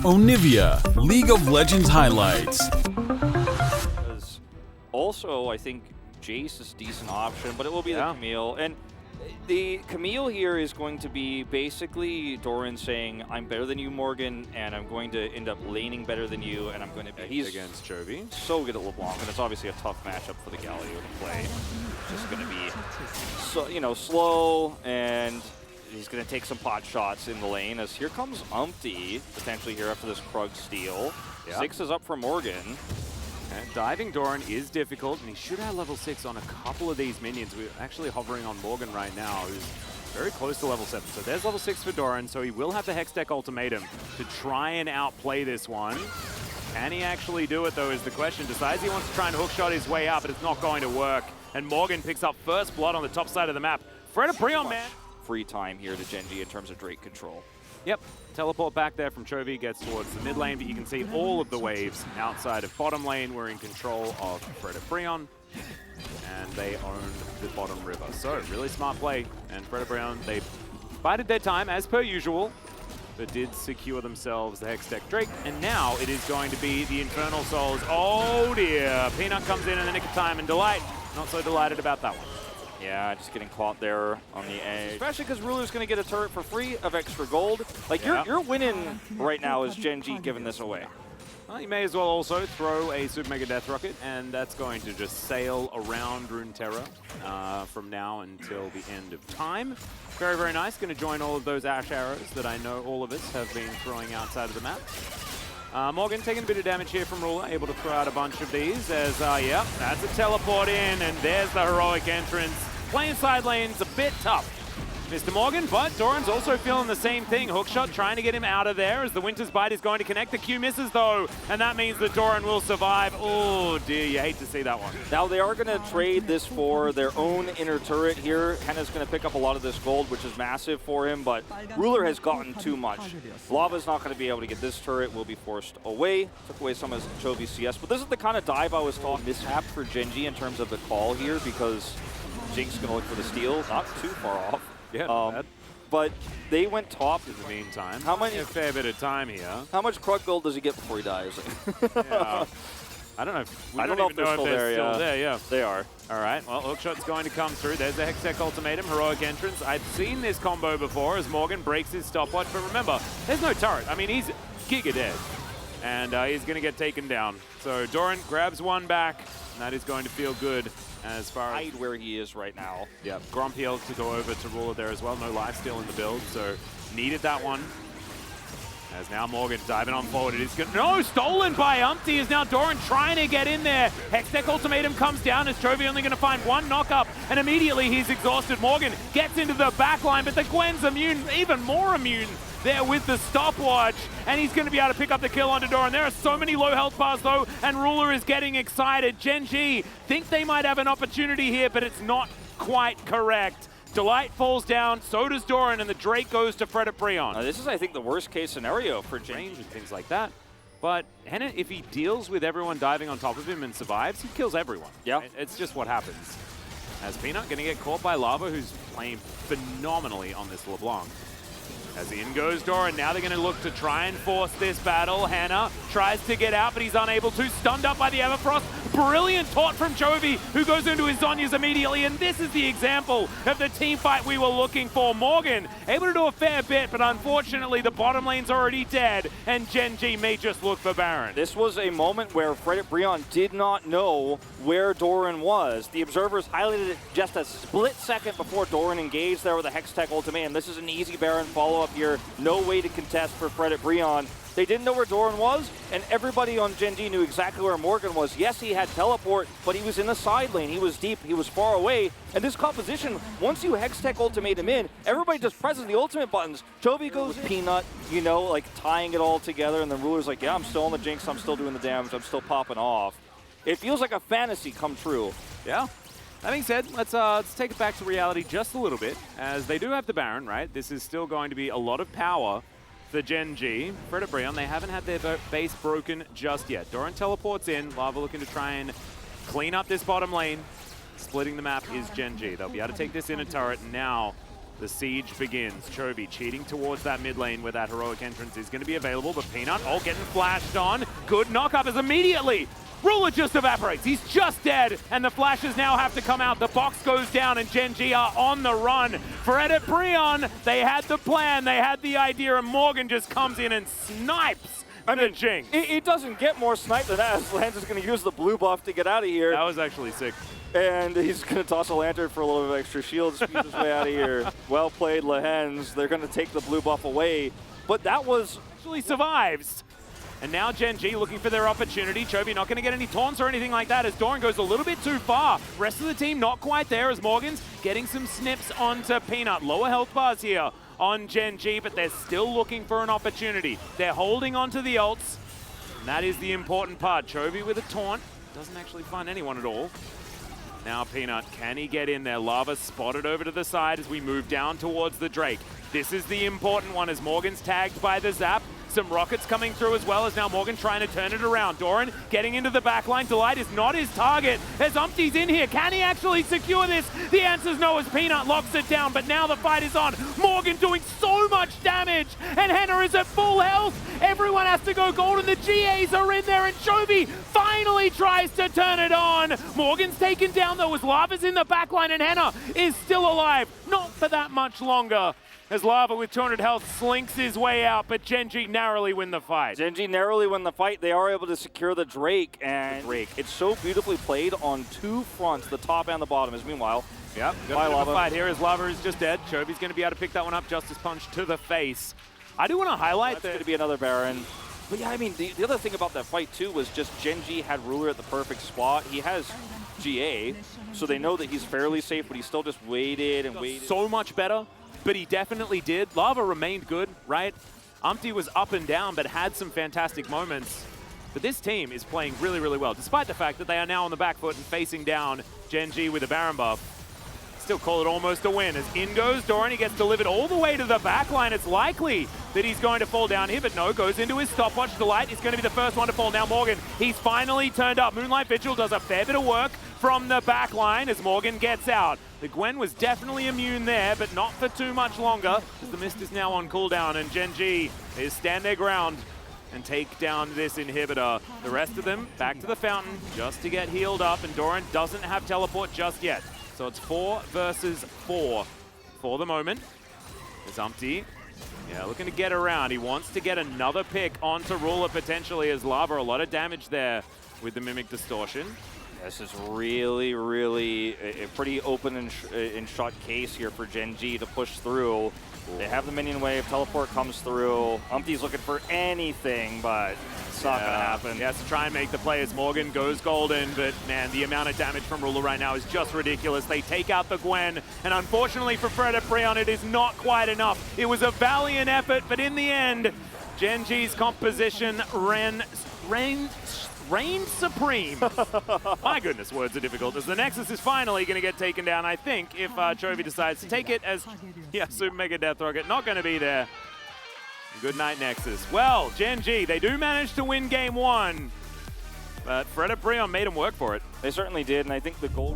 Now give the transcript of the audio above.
Onivia, League of Legends highlights. Also, I think Jace is a decent option, but it will be the Camille. And the Camille here is going to be basically Doran saying, I'm better than you, Morgan, and I'm going to end up laning better than you, and I'm going to be... He's against Chovy. So good at LeBlanc, and it's obviously a tough matchup for the Galio to play. Just going to be, so, you know, slow, and he's going to take some pot shots in the lane, as here comes Umpty, potentially here after this Krug steal. 6 is up for Morgan. And diving Doran is difficult, and he should have level 6 on a couple of these minions. We're actually hovering on Morgan right now, who's very close to level 7. So there's level 6 for Doran, so he will have the Hextech ultimatum to try and outplay this one. Can he actually do it, though, is the question. Decides he wants to try and hookshot his way up, but it's not going to work. And Morgan picks up first blood on the top side of the map. Fredit BRION, man! Free time here to Gen.G in terms of Drake control. Yep, teleport back there from Chovy, gets towards the mid lane, but you can see all of the waves outside of bottom lane. We're in control of Fredit BRION, and they own the bottom river. So, really smart play, and Fredit BRION, they bided their time, as per usual, but did secure themselves the Hextech Drake, and now it is going to be the Infernal Souls. Oh dear, Peanut comes in the nick of time, and Delight, not so delighted about that one. Yeah, just getting caught there on the edge. Especially because Ruler's going to get a turret for free of extra gold. Like, you're winning right now as Gen.G giving this away. Well, you may as well also throw a Super Mega Death Rocket, and that's going to just sail around Runeterra from now until the end of time. Very, very nice. Going to join all of those Ash Arrows that I know all of us have been throwing outside of the map. Morgan taking a bit of damage here from Ruler, able to throw out a bunch of these as, yeah, that's a teleport in, and there's the heroic entrance. Playing side lane's a bit tough, Mr. Morgan, but Doran's also feeling the same thing. Hookshot trying to get him out of there as the Winter's Bite is going to connect. The Q misses, though, and that means that Doran will survive. Oh, dear, you hate to see that one. Now, they are going to trade this for their own inner turret here. Henna's going to pick up a lot of this gold, which is massive for him, but Ruler has gotten too much. Lava's not going to be able to get this turret, will be forced away. Took away some of Chovy CS, but this is the kind of dive I was talking mishap for Gen.G in terms of the call here, because Jink's going to look for the steal, not too far off. Yeah, but they went top in the meantime. How many? A fair bit of time here. How much Krug gold does he get before he dies? Yeah. I don't know. I don't know if they're still there. Yeah, they are. All right. Well, Hookshot's going to come through. There's the Hextech ultimatum, heroic entrance. I've seen this combo before as Morgan breaks his stopwatch, but remember, there's no turret. I mean, he's giga dead, and he's going to get taken down. So Doran grabs one back, and that is going to feel good. As far as where he is right now. Yeah, Grompiel to go over to Ruler there as well. No life steal in the build, so needed that one. As now Morgan diving on forward. It is good. No, stolen by Umpty is now Doran trying to get in there. Hextech ultimatum comes down as Chovy only going to find one knock-up, and immediately he's exhausted. Morgan gets into the back line, but the Gwen's immune, even more immune there with the stopwatch, and he's going to be able to pick up the kill onto Doran. There are so many low health bars, though, and Ruler is getting excited. Gen.G think they might have an opportunity here, but it's not quite correct. Delight falls down, so does Doran, and the Drake goes to Fredit BRION. This is, I think, the worst-case scenario for Gen.G and things like that. But Henna, if he deals with everyone diving on top of him and survives, he kills everyone. Yeah. It's just what happens. As Peanut going to get caught by Lava, who's playing phenomenally on this LeBlanc. As in goes Doran, now they're going to look to try and force this battle. Henna tries to get out, but he's unable to. Stunned up by the Everfrost. Brilliant taunt from Chovy, who goes into his Zhonya's immediately, and this is the example of the team fight we were looking for. Morgan able to do a fair bit, but unfortunately the bottom lane's already dead, and Gen.G may just look for Baron. This was a moment where Fredit BRION did not know where Doran was. The observers highlighted it just a split second before Doran engaged there with a Hextech ultimatum. This is an easy Baron follow-up here. No way to contest for Fredit BRION. They didn't know where Doran was, and everybody on Gen.G knew exactly where Morgan was. Yes, he had teleport, but he was in the side lane. He was deep. He was far away. And this composition, once you Hextech ultimatum in, everybody just presses the ultimate buttons. Chovy goes Peanut, you know, like tying it all together, and the Ruler's like, yeah, I'm still on the Jinx. I'm still doing the damage. I'm still popping off. It feels like a fantasy come true. Yeah. That being said, let's take it back to reality just a little bit, as they do have the Baron, right? This is still going to be a lot of power for Gen.G. Fredit BRION, they haven't had their base broken just yet. Doran teleports in. Lava looking to try and clean up this bottom lane. Splitting the map is Gen.G. They'll be able to take this inner turret, and now The siege begins. Chovy cheating towards that mid lane where that heroic entrance is going to be available, but Peanut, getting flashed on. Good knock-up as immediately Ruler just evaporates. He's just dead, and the flashes now have to come out. The box goes down, and Gen.G are on the run. Fredit BRION, they had the plan, they had the idea, and Morgan just comes in and snipes the Jinx. It doesn't get more snipe than that. Lance is going to use the blue buff to get out of here. That was actually sick. And he's going to toss a lantern for a little bit of extra shield, speed his way out of here. Well played, Lehens. They're going to take the blue buff away. But that was... Actually survives. And now Gen.G looking for their opportunity. Chovy not going to get any taunts or anything like that as Doran goes a little bit too far. Rest of the team not quite there as Morgan's getting some snips onto Peanut. Lower health bars here on Gen.G, but they're still looking for an opportunity. They're holding onto the ults. And that is the important part. Chovy with a taunt. Doesn't actually find anyone at all. Now Peanut, can he get in there? Lava spotted over to the side as we move down towards the Drake. This is the important one as Morgan's tagged by the Zap. Some rockets coming through as well as now Morgan trying to turn it around. Doran getting into the backline. Delight is not his target as Umpty's in here. Can he actually secure this? The answer's no as Peanut locks it down, but now the fight is on. Morgan doing so much damage, and Henna is at full health. Everyone has to go golden. The GAs are in there, and Chovy finally tries to turn it on. Morgan's taken down though as Lava's in the backline, and Henna is still alive. Not for that much longer. As Lava with 200 health slinks his way out, but Gen.G narrowly win the fight. Gen.G narrowly win the fight. They are able to secure the Drake, and it's so beautifully played on two fronts, the top and the bottom. As meanwhile, yep, got a fight here as Lava is just dead. Chovy's going to be able to pick that one up. Justice Punch to the face. I do want to highlight that's going to be another Baron. But yeah, I mean, the other thing about that fight too was just Gen.G had Ruler at the perfect spot. He has GA, so they know that he's fairly safe, but he still just waited and waited. So much better. But he definitely did. Lava remained good, right? Umpty was up and down, but had some fantastic moments. But this team is playing really, really well, despite the fact that they are now on the back foot and facing down Gen.G with a Baron buff. Still call it almost a win. As in goes Doran, he gets delivered all the way to the back line. It's likely that he's going to fall down here, but no, goes into his stopwatch. Delight is going to be the first one to fall. Now Morgan, he's finally turned up. Moonlight Vigil does a fair bit of work from the back line as Morgan gets out. The Gwen was definitely immune there, but not for too much longer, as the Mist is now on cooldown, and Gen.G is stand their ground and take down this inhibitor. The rest of them back to the fountain just to get healed up, and Doran doesn't have teleport just yet. So it's 4 versus 4 for the moment. There's Umpty. Yeah, looking to get around. He wants to get another pick onto Ruler potentially as Lava. A lot of damage there with the Mimic Distortion. This is really, really a pretty open and shot case here for Gen.G to push through. They have the minion wave, teleport comes through. Umpty's looking for anything, but it's not going to happen. He has to try and make the play as Morgan goes golden, but man, the amount of damage from Ruler right now is just ridiculous. They take out the Gwen, and unfortunately for Fredit BRION, it is not quite enough. It was a valiant effort, but in the end, Gen.G's composition reigned supreme. My goodness, words are difficult. As the Nexus is finally going to get taken down, I think, if Chovy decides to take it as, yeah, Super Mega Death Rocket not going to be there. Good night, Nexus. Well, Gen.G, they do manage to win game 1, but Fredit BRION made them work for it. They certainly did, and I think the goal...